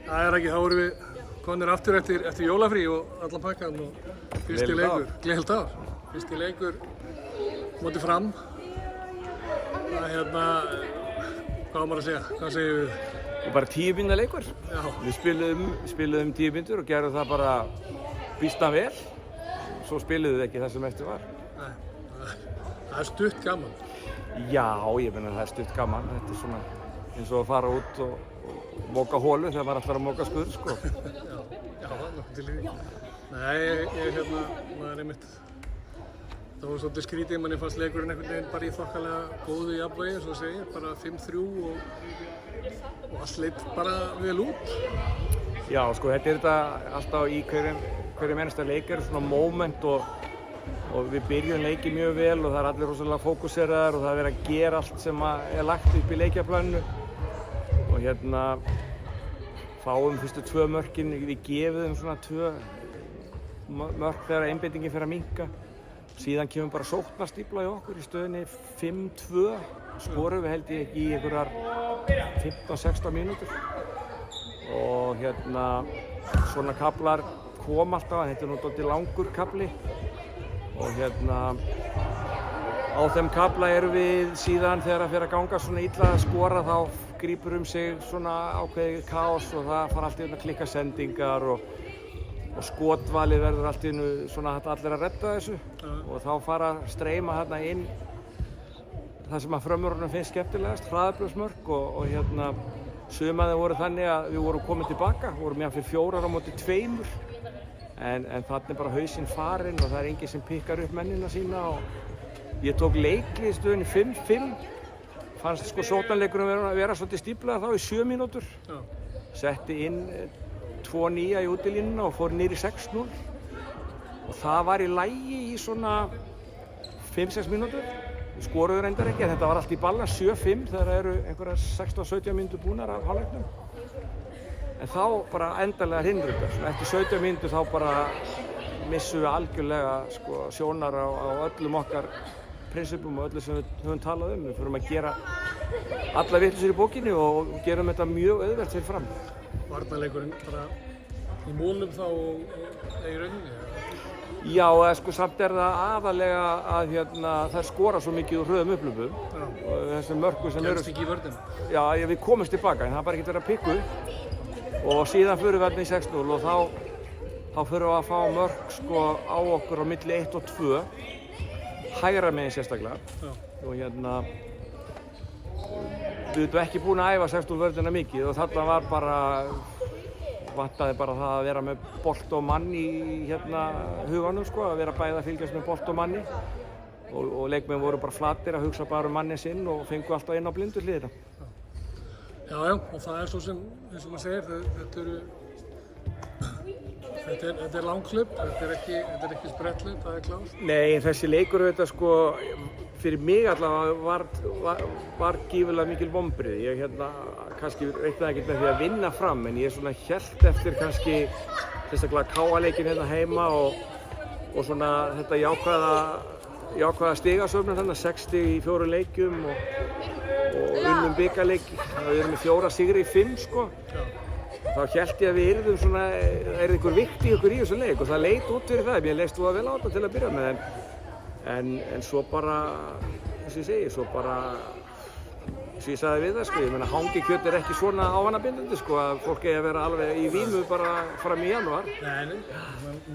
Það ekki, þá erum við komnir aftur eftir jólafrí og allan pakkan og fyrsti leikur. Gleðilegt ár. Fyrsti leikur móti Fram. Það hvað á maður að segja? Hvað segir við? Og bara 10 mínútna leikur. Já. Við spiluðum 10 mínútur og gerðum það bara býsna vel. Svo spiluðum við ekki það sem eftir var. Nei, það stutt gaman. Já, ég meina það stutt gaman. Þetta svona eins og að fara út og móka hólu þegar maður ætlar að móka skurð, sko. Já, nokkuð til í því. Nei, ég maður einmitt. Það var svolítið skrítið, manni fannst leikurinn einhvern veginn bara í þokkalega góðu jafnvægi, eins og segir, bara 5-3 og allt leit bara vel út. Já, sko, þetta alltaf í hverjum einasta leik svona moment og við byrjum leikið mjög vel og það allir rosalega fókuseraðar og það verið að gera allt sem lagt upp í leikjaplaninu og fáum fyrstu 2 mörkin, við gefum svona 2 mörk þegar einbeitingin fer að minnka. Síðan kemur bara sóknarstífla í okkur í stöðunni 5-2, skorum við held ég ekki í einhverjar 15-16 mínútur og svona kaflar kom alltaf, þetta nú dálítið langur kafli og á þeim kafla erum við síðan þegar það fer að ganga svona illa að skora þá grípur sig svona ákveðið kaos og það fara allt í að klikka sendingar og skotvalið verður allt í svona allir að redda þessu og þá fara að streyma inn það sem að frömmurunum finnst skemmtilegast, hraðabrjóðsmörk og sumaði voru þannig að við vorum komin tilbaka, vorum fyrir 4 á móti 2 en þannig bara hausinn farinn og það enginn sem pikkar upp mennina sína og ég tók leiklið í stöðunni 5-5 fannst sko sóknarleikurinn vera svolítið stíflaður þá í 7 mínútur setti inn 2-9 í útilínuna og fór niður í 6-0 og það var í lagi í svona 5-6 mínútur við skoruðu reyndar ekki, þetta var allt í balans 7-5 þegar eru einhverjar 16-17 mínútur búnar af hálfleiknum en þá bara endanlega hrinrudar eftir 17 mínútur þá bara missum við algjörlega sko, sjónar á öllum okkar prinsipum og öllu sem við höfum talað við förum að gera alla vitleysur í bókinni og gerum þetta mjög auðvelt fyrir Fram. Varnarleikurinn bara í mólum þá í rauninni? Já, sko samt það aðalega að þær skora svo mikið úr hröðum upplöpum og þessum mörkum sem Gerst ekki í vörðina? Já, við komumst tilbaka en það bara ekki verið að pikka upp og síðan förum við í 6-0 og þá förum við að fá mörk sko á okkur á milli 1 og 2 hægra megin sérstaklega og við erum ekki búin að æfa 6-0 vörðina mikið og þarna var vantaði bara það að vera með bolt og mann í huganum sko, að vera bæði að fylgjast með bolt og manni og leikmenn voru bara flatir að hugsa bara mannin sinn og fengu alltaf inn á blindu hliðina. Já, og það svo sem, eins og maður segir, þetta langhlaup, þetta er ekki spretthlaup, það klárt. Nei, en þessi leikur sko, fyrir mig allavega var gífurlega mikil vonbrigði. Ég kannski reiknaði ekkert með því að vinna Fram, en ég svona hélt eftir kannski sérstaklega KA-leikinn heima og svona þetta jákvæða stigasöfnun þarna 6 stig í 4 leikjum og unnum bikarleik. Við erum með 4 sigri í 5 sko. Þá hélt ég að við yrðum svona, einhver vikt í þessu leik og það leit út fyrir það. Mér leist þú vel á þetta til að byrja með en svo bara, eins og ég segi, svo ég sagði við það sko, ég meina hangikjöt er ekki svona ávanabindandi sko að fólk eigi að vera alveg í vímu bara fram í janúar. Nei,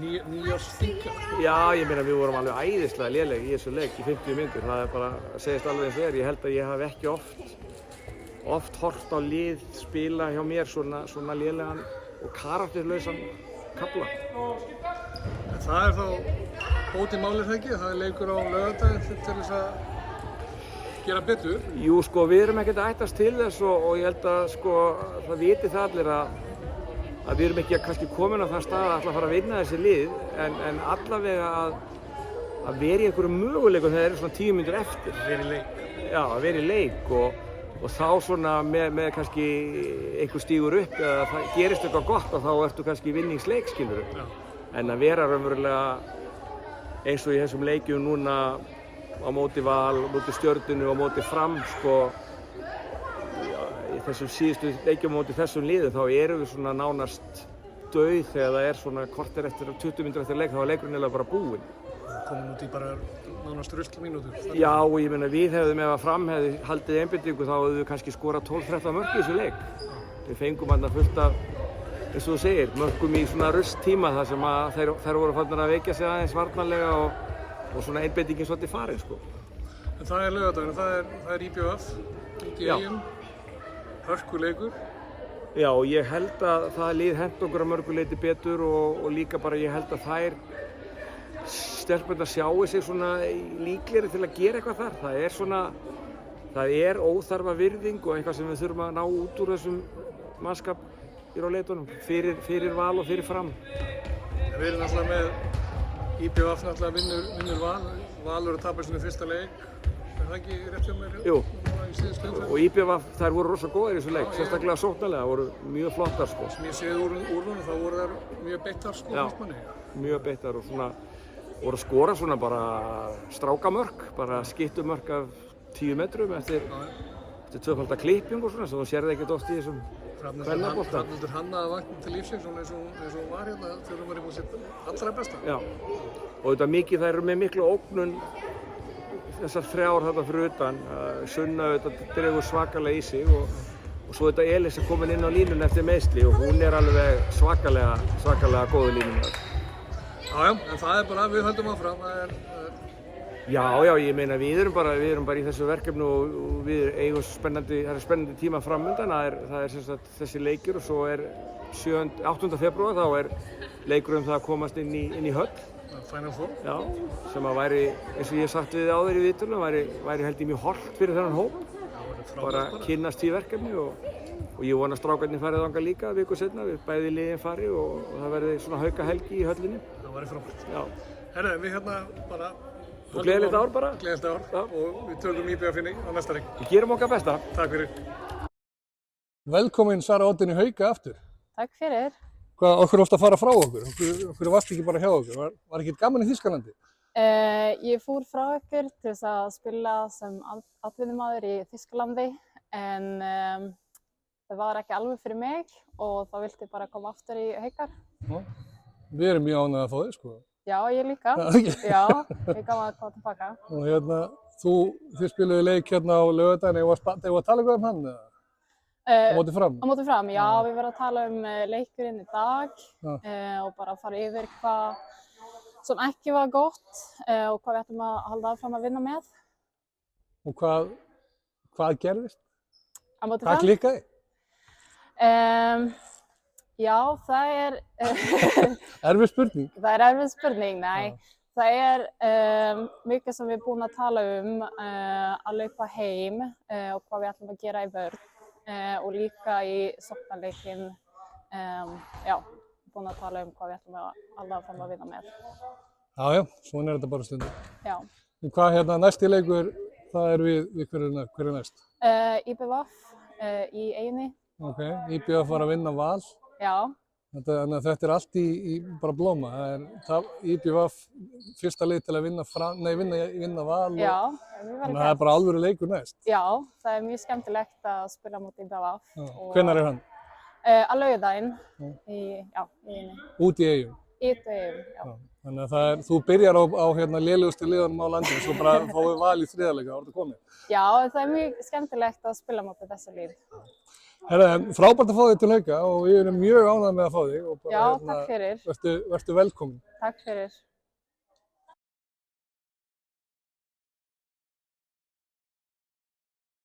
nýjársþinga. Já, ég meina við vorum alveg æðislega léleg í þessu leik í 50 mínútur, það bara segist alveg eins og ég held að ég hafi ekki oft horft á lið spila hjá mér svona lélegan og karakterlausan kafla. Það þá bót í málið það ekki, það leikur á laugardaginn til þess að gera betur. Jú sko, við erum ekkert að ætlast til þess og ég held að sko, það viti það allir að við erum ekki kannski komin á það stað að ætla að fara að vinna þessi lið en allavega að vera í einhverjum möguleikum þegar það eru svona 10 mínútur eftir. Vera í leik. Já, að vera í leik og þá svona með kannski einhver stígur upp eða það gerist eitthvað gott og þá ertu kannski í vinningsleik, skilurðu. En að vera raunverulega eins og í þessum leikjum núna á móti Val, á móti Stjörnunni og á móti Fram sko, í þessum síðustu leikjum á móti þessum liðum þá erum við svona nánast dauð þegar það er svona korter eftir 20 mínútur eftir leik, þá er leikurinn eiginlega bara búinn. Komin út í bara nánast ruslmínútur. Já, og ég meina við hefðum ef að Fram hefði haldið einbeitingu þá hefðum við kannski skorað 12-13 mörk í þessu leik. Við fengum þarna fullt af, eins og þú segir, mörkum í svona rusttíma þar sem að þær voru farnar að veikja sig aðeins varnarlega og svona einbeitingin svolítið farin, sko. En það er laugardagurinn, það er IBVF út í Eyjum, hörkuleikur. Já, og ég held að það lið hent okkur að mörgu leyti betur og líka bara ég held að þær stelpurnar sjái sig svona líklegri til að gera eitthvað þar. Það er óþarfa virðing og eitthvað sem við þurfum að ná út úr þessum mannskap á leitunum fyrir Val og fyrir Fram. Við erum náttúrulega með IBVF náttúrulega vinnur Valur að tapa sinni fyrsta leik. Er það ekki rétt hjá mér? Jú, í síðustu umferð? og IBVF þær voru rosa góðir í þessu leik, sérstaklega sóknarlega, voru mjög flottar, sko. Sem ég séð úr honum, þá voru þær mjög beittar, sko, finnst manni. Mjög beittar og svona voru að skora svona bara strákamörk, bara skyttumörk af 10 metrum eftir tvöfalda klipping og svona, svo þú sérði ekkert oft í þessum kvennabólta. Hrafnhildur Hanna vakna til lífsins, svona eins og hún var hérna þegar hún var í sitt allra besta. Já, og þetta mikið, þær eru með miklu ógnun þessar 3 ár þarna fyrir utan. Sunna þetta dregur svakalega í sig og svo þetta Elis er komin inn á línuna eftir meiðsli og hún er alveg svakalega góð í línuna. Já, en það er bara, við höldum áfram, Já, ég meina við erum bara í þessu verkefni og við eigum það er spennandi tíma framundan. Það er sem sagt þessi leikur og svo er 8. febrúar, þá er leikur það að komast inn í höll. Final Four. Já, sem að væri, eins og ég hef sagt við áður í viðtölunum, væri held ég mjög hollt fyrir þennan hóp. Bara kynnast því verkefni og ég vona að strákarnir farið þangað líka viku seinna, við bæði liðin fari og það verði svona haukahelgi í höllinni. Það væri frábært. Já. Herðu, við hérna bara og gleðilegt ár bara. Gleðilegt ár og við tökum IBVF á næsta leik. Við gerum okkar besta. Takk fyrir. Velkomin Sara Oddin í Hauka aftur. Takk fyrir. Okkur ofta að fara frá okkur? Okkur varst ekki bara hjá okkur? Var ekki gaman í Þýskalandi? Ég fór frá okkur til þess að spila sem atvinnumaður í Þýskalandi en það var ekki alveg fyrir mig og þá vildi ég bara koma aftur í Haukar. Við erum mjög ánægðir að fá þig, sko. Já, ég líka. Já, ég gaman að koma tilbaka. Og hérna, þið spiluðu leik hérna á laugardaginn, eigum við að tala eitthvað um hann? Á móti Fram? Á móti Fram, já, við verðum að tala um leikurinn í dag og bara fara yfir hvað sem ekki var gott og hvað við ætlum að halda áfram að vinna með. Og hvað gerðist? Á móti Fram? Hvað klikkaði? Já, það er Erfið spurning? Það er erfið spurning, nei. Það er mikið sem við erum búin að tala um að laupa heim og hvað við ætlum að gera í vörn og líka í sóknarleikinn, já, búin að tala um hvað við ætlum að halda áfram að vinna með. Já, svona er þetta bara stundum. Já. En hvað hérna næsti leikur, það er við hver er næst? IBVF í Eyjunni. Ok, IBVF var að vinna Val. Já. Þannig að þetta er allt í bara blóma. Það er IBVF fyrsta leið til að vinna Val. Já, þannig að það er bara alvöru leikur næst. Já, það er mjög skemmtilegt að spila móti IBVF. Hvenær er hann? Á laugardaginn í Eyjunni. Út í Eyjum? Út í Eyjum, já. Þannig að þú byrjar á hérna lélegustu liðunum á landinu, svo bara fáið Val í þriðarleika, þá er þetta komið. Já, það er mjög skemmtilegt að spila móti þessu lið. Frábært að fá þig til Hauka og við erum mjög ánægðir með að fá þig. Já, takk fyrir. Vertu velkomin. Takk fyrir.